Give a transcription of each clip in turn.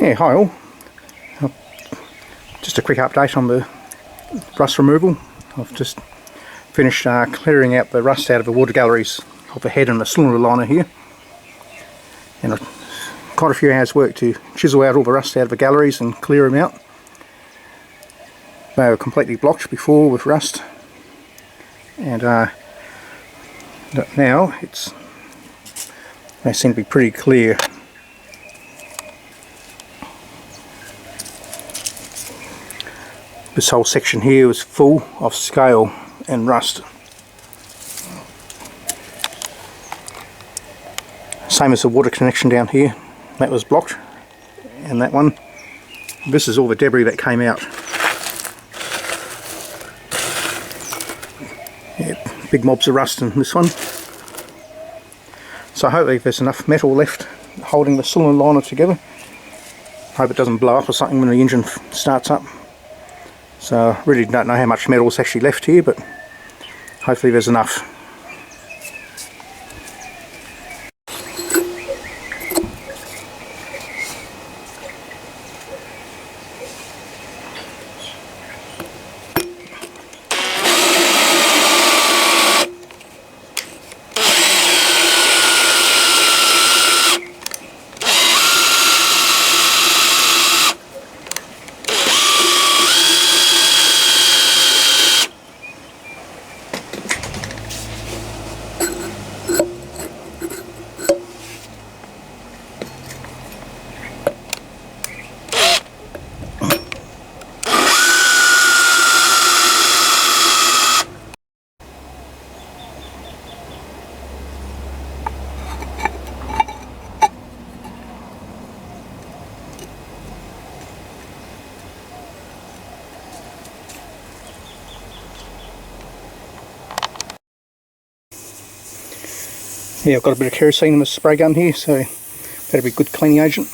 Yeah, hi all. Just a quick update on the rust removal. I've just finished clearing out the rust out of the water galleries of the head and the cylinder liner here. And quite a few hours work to chisel out all the rust out of the galleries and clear them out. They were completely blocked before with rust. And now they seem to be pretty clear. This whole section here was full of scale and rust. Same as the water connection down here, that was blocked, and that one. This is all the debris that came out. Yeah, big mobs of rust in this one. So hopefully there's enough metal left holding the cylinder liner together. Hope it doesn't blow up or something when the engine starts up. So I really don't know how much metal is actually left here, but hopefully there's enough. Yeah, I've got a bit of kerosene in the spray gun here, so that'll be a good cleaning agent.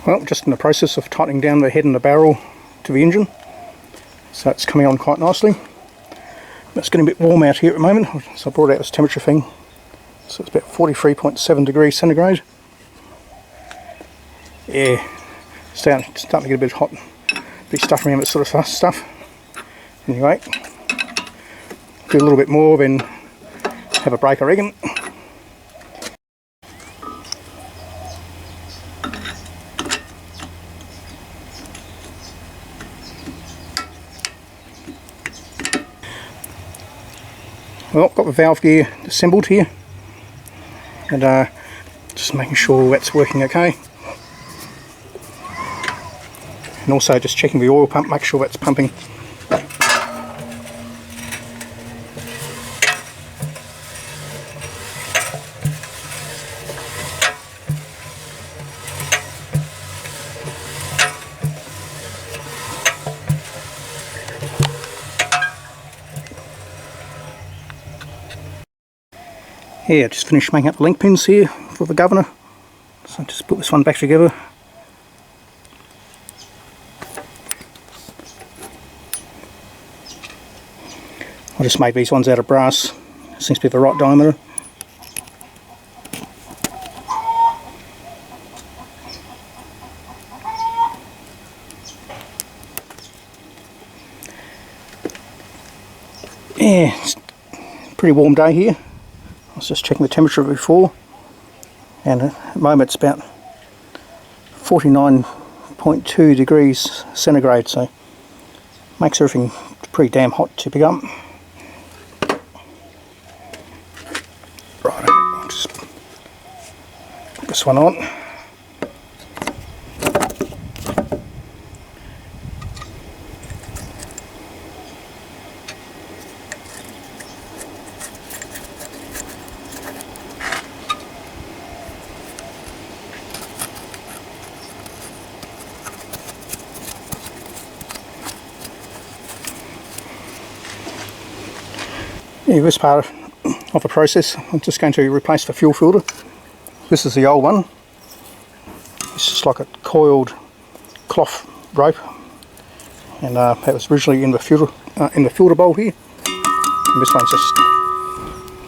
Well, just in the process of tightening down the head and the barrel to the engine, so it's coming on quite nicely. It's getting a bit warm out here at the moment, so I brought out this temperature thing. So it's about 43.7 degrees centigrade. Yeah, starting to get a bit hot, a bit stuffy around this sort of stuff. Anyway, do a little bit more, then have a break, I reckon. Well, got the valve gear assembled here, and just making sure that's working okay. And also just checking the oil pump, make sure that's pumping. Yeah, just finished making up the link pins here for the governor. So just put this one back together. I just made these ones out of brass. Seems to be the right diameter. Yeah, it's a pretty warm day here. I was just checking the temperature before, and at the moment it's about 49.2 degrees centigrade, so makes everything pretty damn hot to pick up. Right, I'll just put this one on. Yeah, this part of the process, I'm just going to replace the fuel filter. This is the old one. It's just like a coiled cloth rope, and that was originally in the filter bowl here. And this one's just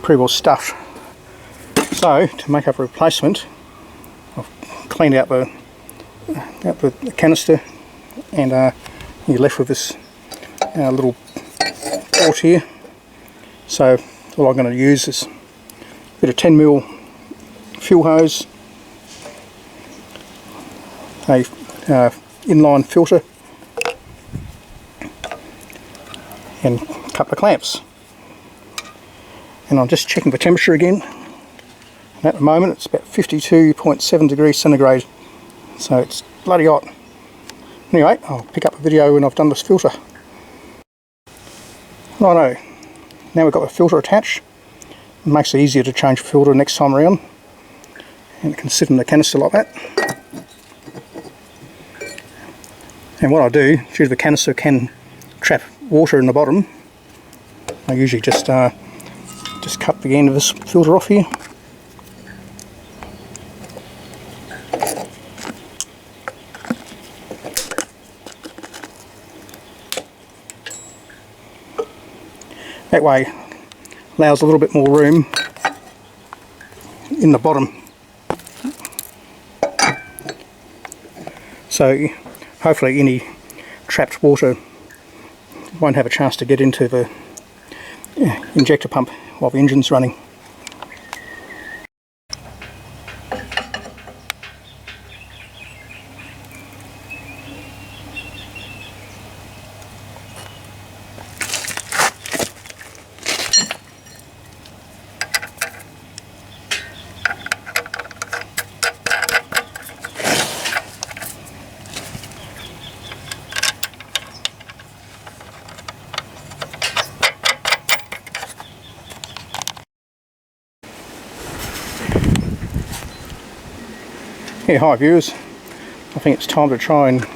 pretty well stuffed. So to make up a replacement, I've cleaned out the canister, and you're left with this little port here. So all I'm going to use is a bit of 10mm fuel hose, a inline filter, and a couple of clamps. And I'm just checking the temperature again. And at the moment it's about 52.7 degrees centigrade, so it's bloody hot. Anyway, I'll pick up a video when I've done this filter. Righto. Now we've got the filter attached. It makes it easier to change the filter next time around, and it can sit in the canister like that. And what I do, due to the canister can trap water in the bottom, I usually just cut the end of this filter off here. That way allows a little bit more room in the bottom, so hopefully any trapped water won't have a chance to get into the injector pump while the engine's running. Yeah, hi viewers, I think it's time to try and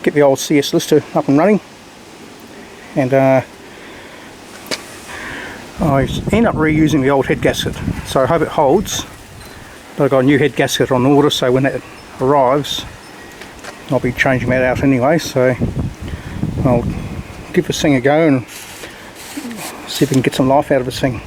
get the old CS lister up and running, and I end up reusing the old head gasket, so I hope it holds. But I've got a new head gasket on order, so when that arrives I'll be changing that out anyway, so I'll give this thing a go and see if we can get some life out of this thing.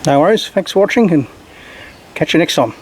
No worries, thanks for watching and catch you next time.